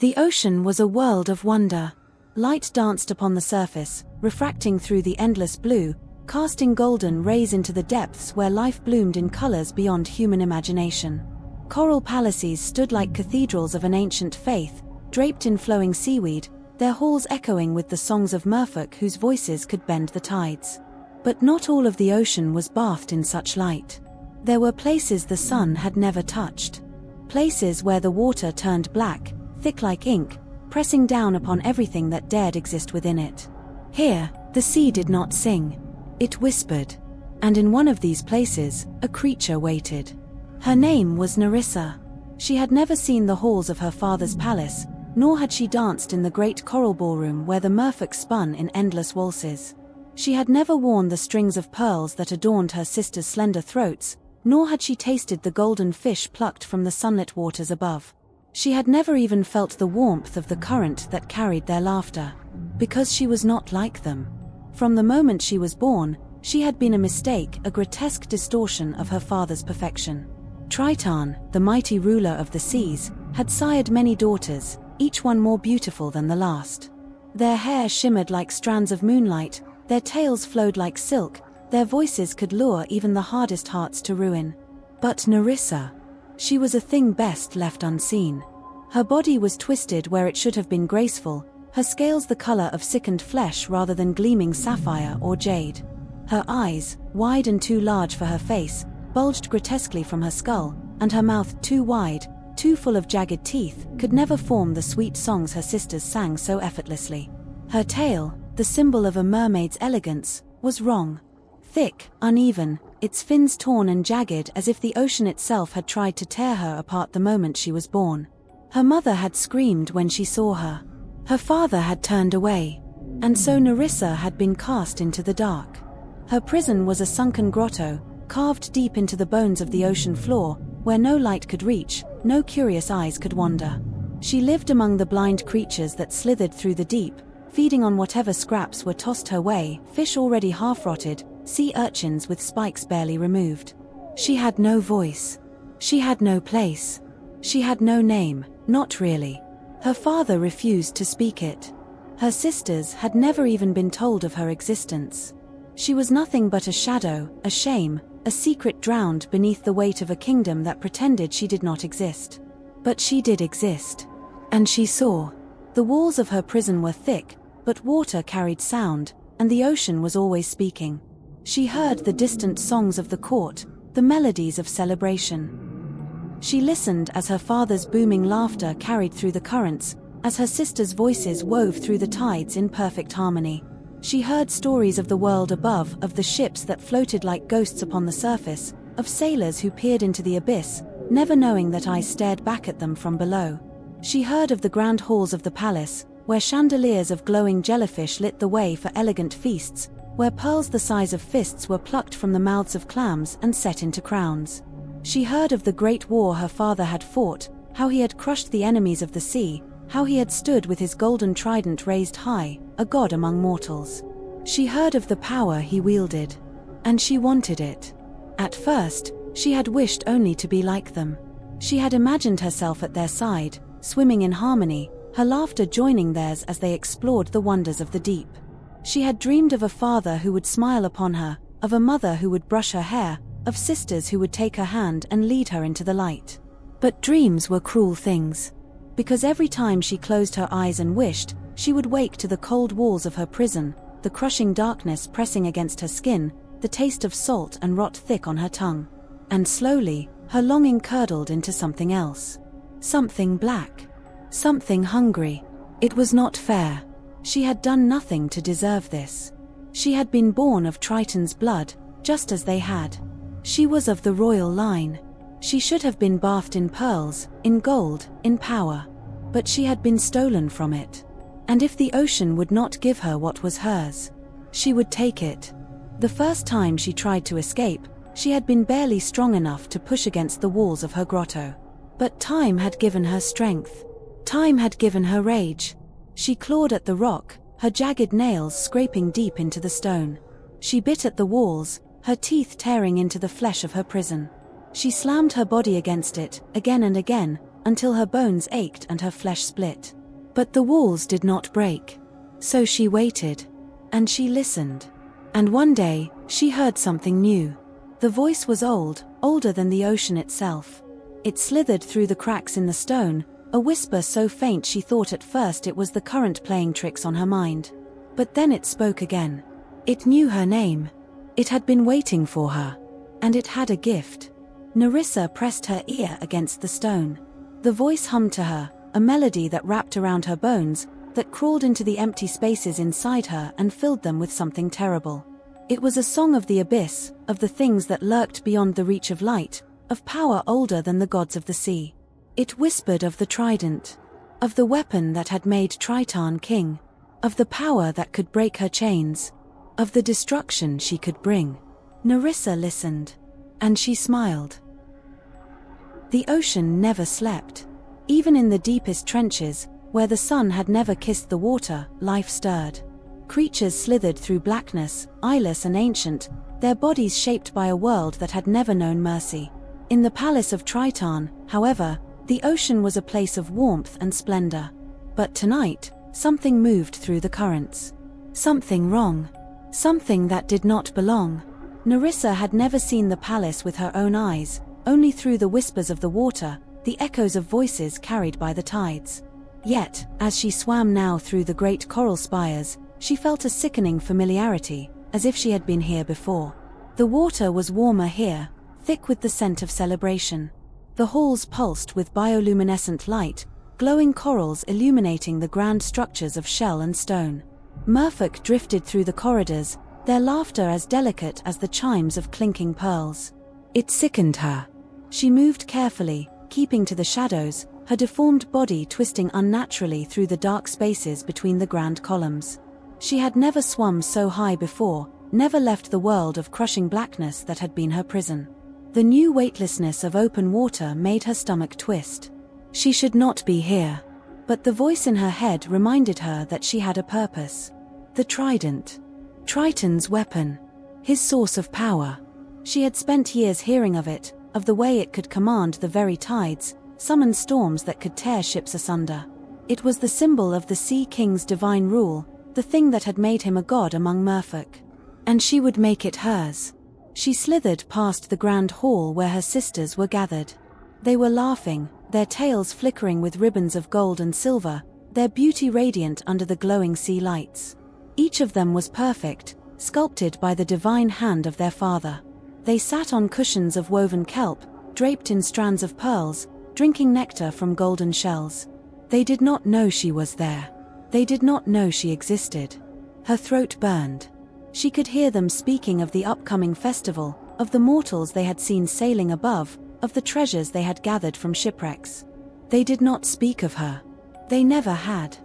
The ocean was a world of wonder. Light danced upon the surface, refracting through the endless blue, casting golden rays into the depths where life bloomed in colors beyond human imagination. Coral palaces stood like cathedrals of an ancient faith, draped in flowing seaweed, their halls echoing with the songs of merfolk whose voices could bend the tides. But not all of the ocean was bathed in such light. There were places the sun had never touched. Places where the water turned black, thick like ink, pressing down upon everything that dared exist within it. Here, the sea did not sing. It whispered. And in one of these places, a creature waited. Her name was Nerissa. She had never seen the halls of her father's palace, nor had she danced in the great coral ballroom where the merfolk spun in endless waltzes. She had never worn the strings of pearls that adorned her sisters' slender throats, nor had she tasted the golden fish plucked from the sunlit waters above. She had never even felt the warmth of the current that carried their laughter. Because she was not like them. From the moment she was born, she had been a mistake, a grotesque distortion of her father's perfection. Triton, the mighty ruler of the seas, had sired many daughters, each one more beautiful than the last. Their hair shimmered like strands of moonlight, their tails flowed like silk, their voices could lure even the hardest hearts to ruin. But Nerissa, she was a thing best left unseen. Her body was twisted where it should have been graceful, her scales the color of sickened flesh rather than gleaming sapphire or jade. Her eyes, wide and too large for her face, bulged grotesquely from her skull, and her mouth too wide, too full of jagged teeth, could never form the sweet songs her sisters sang so effortlessly. Her tail, the symbol of a mermaid's elegance, was wrong. Thick, uneven, its fins torn and jagged as if the ocean itself had tried to tear her apart the moment she was born. Her mother had screamed when she saw her. Her father had turned away. And so Nerissa had been cast into the dark. Her prison was a sunken grotto, carved deep into the bones of the ocean floor, where no light could reach, no curious eyes could wander. She lived among the blind creatures that slithered through the deep, feeding on whatever scraps were tossed her way, fish already half-rotted, sea urchins with spikes barely removed. She had no voice. She had no place. She had no name, not really. Her father refused to speak it. Her sisters had never even been told of her existence. She was nothing but a shadow, a shame, a secret drowned beneath the weight of a kingdom that pretended she did not exist. But she did exist. And she saw. The walls of her prison were thick, but water carried sound, and the ocean was always speaking. She heard the distant songs of the court, the melodies of celebration. She listened as her father's booming laughter carried through the currents, as her sisters' voices wove through the tides in perfect harmony. She heard stories of the world above, of the ships that floated like ghosts upon the surface, of sailors who peered into the abyss, never knowing that eyes stared back at them from below. She heard of the grand halls of the palace, where chandeliers of glowing jellyfish lit the way for elegant feasts, where pearls the size of fists were plucked from the mouths of clams and set into crowns. She heard of the great war her father had fought, how he had crushed the enemies of the sea, how he had stood with his golden trident raised high, a god among mortals. She heard of the power he wielded. And she wanted it. At first, she had wished only to be like them. She had imagined herself at their side, swimming in harmony, her laughter joining theirs as they explored the wonders of the deep. She had dreamed of a father who would smile upon her, of a mother who would brush her hair, of sisters who would take her hand and lead her into the light. But dreams were cruel things. Because every time she closed her eyes and wished, she would wake to the cold walls of her prison, the crushing darkness pressing against her skin, the taste of salt and rot thick on her tongue. And slowly, her longing curdled into something else. Something black. Something hungry. It was not fair. She had done nothing to deserve this. She had been born of Triton's blood, just as they had. She was of the royal line. She should have been bathed in pearls, in gold, in power. But she had been stolen from it. And if the ocean would not give her what was hers, she would take it. The first time she tried to escape, she had been barely strong enough to push against the walls of her grotto. But time had given her strength. Time had given her rage. She clawed at the rock, her jagged nails scraping deep into the stone. She bit at the walls, her teeth tearing into the flesh of her prison. She slammed her body against it, again and again, until her bones ached and her flesh split. But the walls did not break. So she waited. And she listened. And one day, she heard something new. The voice was old, older than the ocean itself. It slithered through the cracks in the stone, a whisper so faint she thought at first it was the current playing tricks on her mind. But then it spoke again. It knew her name. It had been waiting for her. And it had a gift. Nerissa pressed her ear against the stone. The voice hummed to her, a melody that wrapped around her bones, that crawled into the empty spaces inside her and filled them with something terrible. It was a song of the abyss, of the things that lurked beyond the reach of light, of power older than the gods of the sea. It whispered of the trident, of the weapon that had made Triton king, of the power that could break her chains, of the destruction she could bring. Nerissa listened. And she smiled. The ocean never slept. Even in the deepest trenches, where the sun had never kissed the water, life stirred. Creatures slithered through blackness, eyeless and ancient, their bodies shaped by a world that had never known mercy. In the palace of Triton, however, the ocean was a place of warmth and splendor. But tonight, something moved through the currents. Something wrong. Something that did not belong. Nerissa had never seen the palace with her own eyes, only through the whispers of the water, the echoes of voices carried by the tides. Yet, as she swam now through the great coral spires, she felt a sickening familiarity, as if she had been here before. The water was warmer here, thick with the scent of celebration. The halls pulsed with bioluminescent light, glowing corals illuminating the grand structures of shell and stone. Merfolk drifted through the corridors, their laughter as delicate as the chimes of clinking pearls. It sickened her. She moved carefully, keeping to the shadows, her deformed body twisting unnaturally through the dark spaces between the grand columns. She had never swum so high before, never left the world of crushing blackness that had been her prison. The new weightlessness of open water made her stomach twist. She should not be here. But the voice in her head reminded her that she had a purpose. The trident. Triton's weapon. His source of power. She had spent years hearing of it, of the way it could command the very tides, summon storms that could tear ships asunder. It was the symbol of the Sea King's divine rule, the thing that had made him a god among merfolk. And she would make it hers. She slithered past the grand hall where her sisters were gathered. They were laughing, their tails flickering with ribbons of gold and silver, their beauty radiant under the glowing sea lights. Each of them was perfect, sculpted by the divine hand of their father. They sat on cushions of woven kelp, draped in strands of pearls, drinking nectar from golden shells. They did not know she was there. They did not know she existed. Her throat burned. She could hear them speaking of the upcoming festival, of the mortals they had seen sailing above, of the treasures they had gathered from shipwrecks. They did not speak of her. They never had.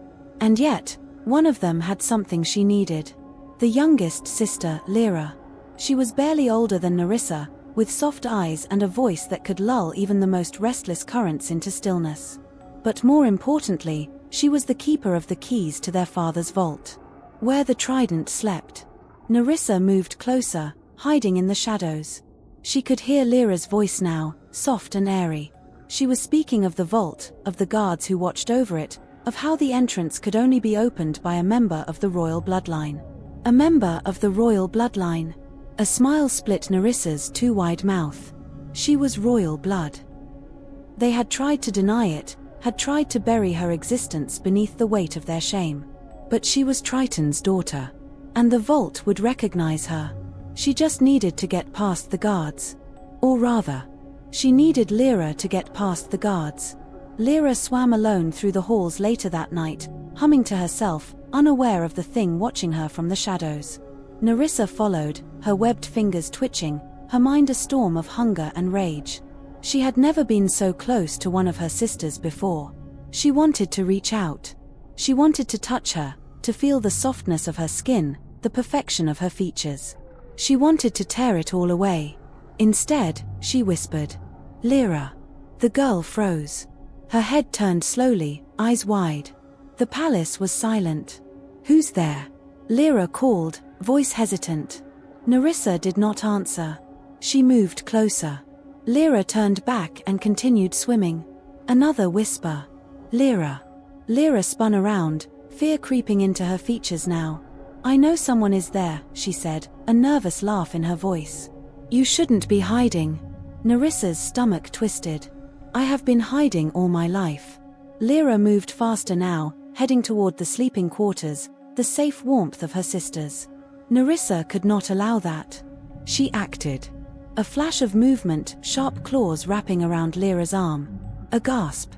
And yet, one of them had something she needed. The youngest sister, Lyra. She was barely older than Nerissa, with soft eyes and a voice that could lull even the most restless currents into stillness. But more importantly, she was the keeper of the keys to their father's vault, where the trident slept. Nerissa moved closer, hiding in the shadows. She could hear Lyra's voice now, soft and airy. She was speaking of the vault, of the guards who watched over it, of how the entrance could only be opened by a member of the royal bloodline. A member of the royal bloodline. A smile split Nerissa's too wide mouth. She was royal blood. They had tried to deny it, had tried to bury her existence beneath the weight of their shame. But she was Triton's daughter. And the vault would recognize her. She just needed to get past the guards. Or rather, she needed Lyra to get past the guards. Lyra swam alone through the halls later that night, humming to herself, unaware of the thing watching her from the shadows. Nerissa followed, her webbed fingers twitching, her mind a storm of hunger and rage. She had never been so close to one of her sisters before. She wanted to reach out. She wanted to touch her, to feel the softness of her skin, the perfection of her features. She wanted to tear it all away. Instead, she whispered, "Lyra." The girl froze. Her head turned slowly, eyes wide. The palace was silent. "Who's there?" Lyra called, voice hesitant. Nerissa did not answer. She moved closer. Lyra turned back and continued swimming. Another whisper. Lyra. Lyra spun around, fear creeping into her features now. I know someone is there, she said, a nervous laugh in her voice. You shouldn't be hiding. Nerissa's stomach twisted. I have been hiding all my life. Lyra moved faster now, heading toward the sleeping quarters, the safe warmth of her sisters. Nerissa could not allow that. She acted. A flash of movement, sharp claws wrapping around Lyra's arm. A gasp.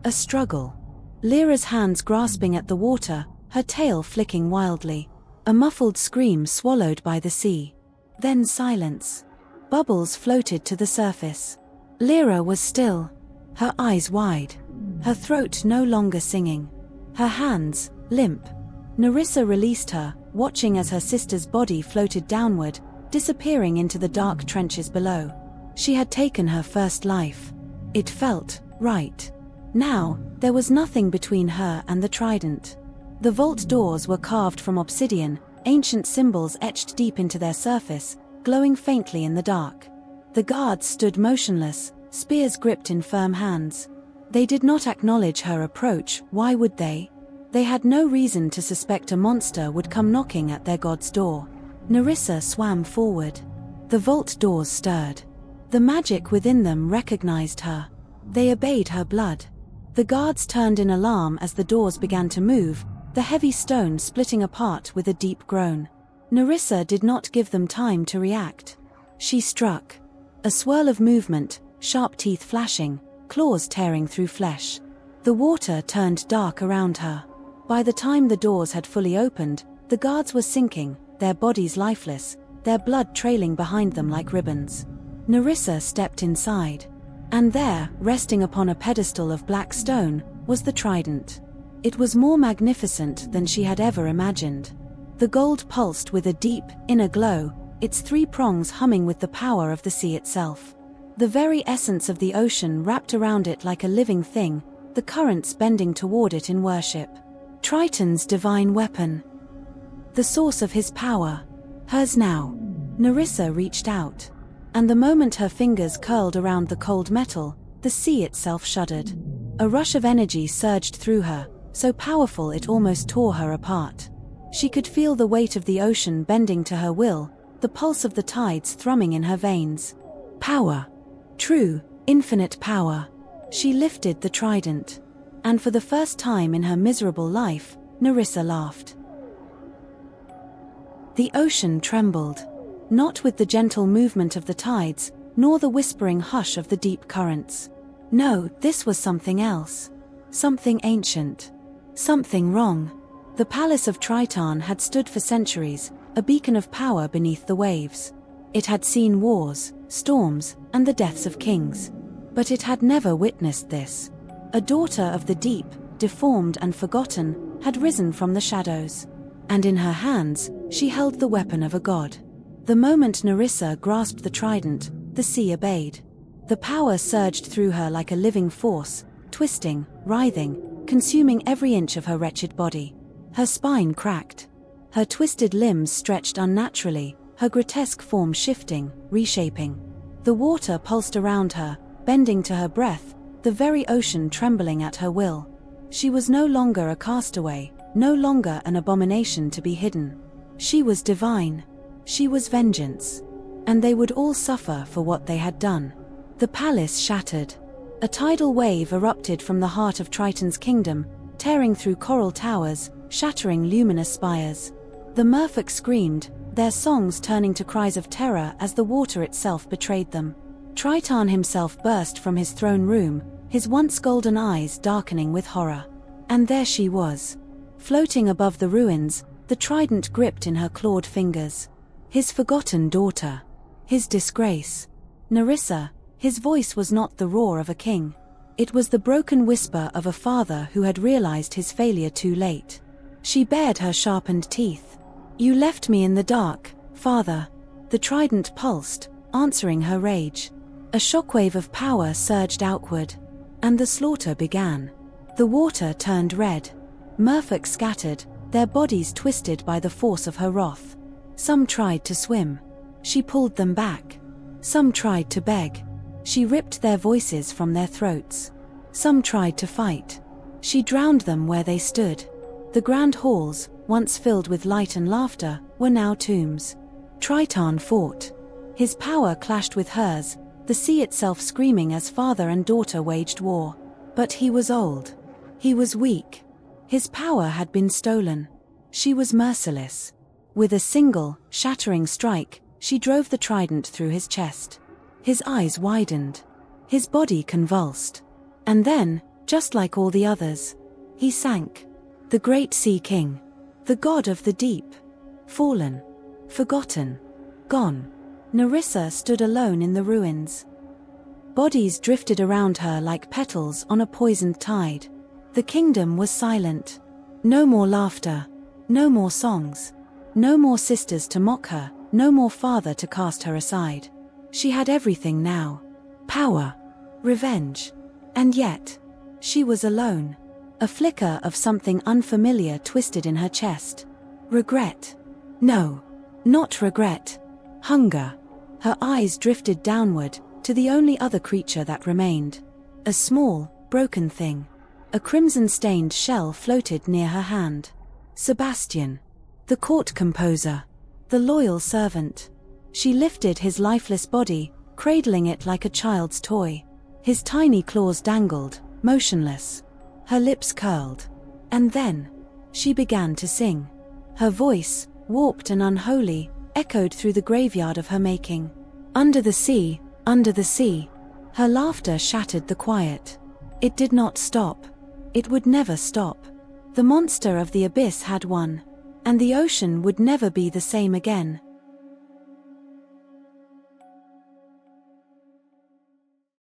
A struggle. Lyra's hands grasping at the water, her tail flicking wildly. A muffled scream swallowed by the sea. Then silence. Bubbles floated to the surface. Lyra was still. Her eyes wide. Her throat no longer singing. Her hands, limp. Nerissa released her, watching as her sister's body floated downward, disappearing into the dark trenches below. She had taken her first life. It felt right. Now, there was nothing between her and the trident. The vault doors were carved from obsidian, ancient symbols etched deep into their surface, glowing faintly in the dark. The guards stood motionless, spears gripped in firm hands. They did not acknowledge her approach, why would they? They had no reason to suspect a monster would come knocking at their god's door. Nerissa swam forward. The vault doors stirred. The magic within them recognized her. They obeyed her blood. The guards turned in alarm as the doors began to move, the heavy stone splitting apart with a deep groan. Nerissa did not give them time to react. She struck. A swirl of movement, sharp teeth flashing, claws tearing through flesh. The water turned dark around her. By the time the doors had fully opened, the guards were sinking, their bodies lifeless, their blood trailing behind them like ribbons. Nerissa stepped inside. And there, resting upon a pedestal of black stone, was the trident. It was more magnificent than she had ever imagined. The gold pulsed with a deep, inner glow, its three prongs humming with the power of the sea itself. The very essence of the ocean wrapped around it like a living thing, the currents bending toward it in worship. Triton's divine weapon. The source of his power. Hers now. Nerissa reached out. And the moment her fingers curled around the cold metal, the sea itself shuddered. A rush of energy surged through her, so powerful it almost tore her apart. She could feel the weight of the ocean bending to her will, the pulse of the tides thrumming in her veins. Power. True, infinite power. She lifted the trident. And for the first time in her miserable life, Nerissa laughed. The ocean trembled. Not with the gentle movement of the tides, nor the whispering hush of the deep currents. No, this was something else. Something ancient. Something wrong. The palace of Triton had stood for centuries, a beacon of power beneath the waves. It had seen wars, storms, and the deaths of kings. But it had never witnessed this. A daughter of the deep, deformed and forgotten, had risen from the shadows. And in her hands, she held the weapon of a god. The moment Nerissa grasped the trident, the sea obeyed. The power surged through her like a living force, twisting, writhing, consuming every inch of her wretched body. Her spine cracked. Her twisted limbs stretched unnaturally, her grotesque form shifting, reshaping. The water pulsed around her, bending to her breath, the very ocean trembling at her will. She was no longer a castaway, no longer an abomination to be hidden. She was divine. She was vengeance. And they would all suffer for what they had done. The palace shattered. A tidal wave erupted from the heart of Triton's kingdom, tearing through coral towers, shattering luminous spires. The merfolk screamed, their songs turning to cries of terror as the water itself betrayed them. Triton himself burst from his throne room, his once golden eyes darkening with horror. And there she was. Floating above the ruins, the trident gripped in her clawed fingers. His forgotten daughter. His disgrace. Nerissa, his voice was not the roar of a king. It was the broken whisper of a father who had realized his failure too late. She bared her sharpened teeth. You left me in the dark, father. The trident pulsed, answering her rage. A shockwave of power surged outward. And the slaughter began. The water turned red. Merfolk scattered, their bodies twisted by the force of her wrath. Some tried to swim. She pulled them back. Some tried to beg. She ripped their voices from their throats. Some tried to fight. She drowned them where they stood. The grand halls, once filled with light and laughter, were now tombs. Triton fought. His power clashed with hers, the sea itself screaming as father and daughter waged war. But he was old. He was weak. His power had been stolen. She was merciless. With a single, shattering strike, she drove the trident through his chest. His eyes widened. His body convulsed. And then, just like all the others, he sank. The great Sea King. The god of the deep. Fallen. Forgotten. Gone. Nerissa stood alone in the ruins. Bodies drifted around her like petals on a poisoned tide. The kingdom was silent. No more laughter. No more songs. No more sisters to mock her. No more father to cast her aside. She had everything now. Power. Revenge. And yet, she was alone. A flicker of something unfamiliar twisted in her chest. Regret. No. Not regret. Hunger. Her eyes drifted downward, to the only other creature that remained. A small, broken thing. A crimson-stained shell floated near her hand. Sebastian. The court composer. The loyal servant. She lifted his lifeless body, cradling it like a child's toy. His tiny claws dangled, motionless. Her lips curled. And then, she began to sing. Her voice, warped and unholy, echoed through the graveyard of her making. Under the sea, under the sea. Her laughter shattered the quiet. It did not stop. It would never stop. The monster of the abyss had won. And the ocean would never be the same again.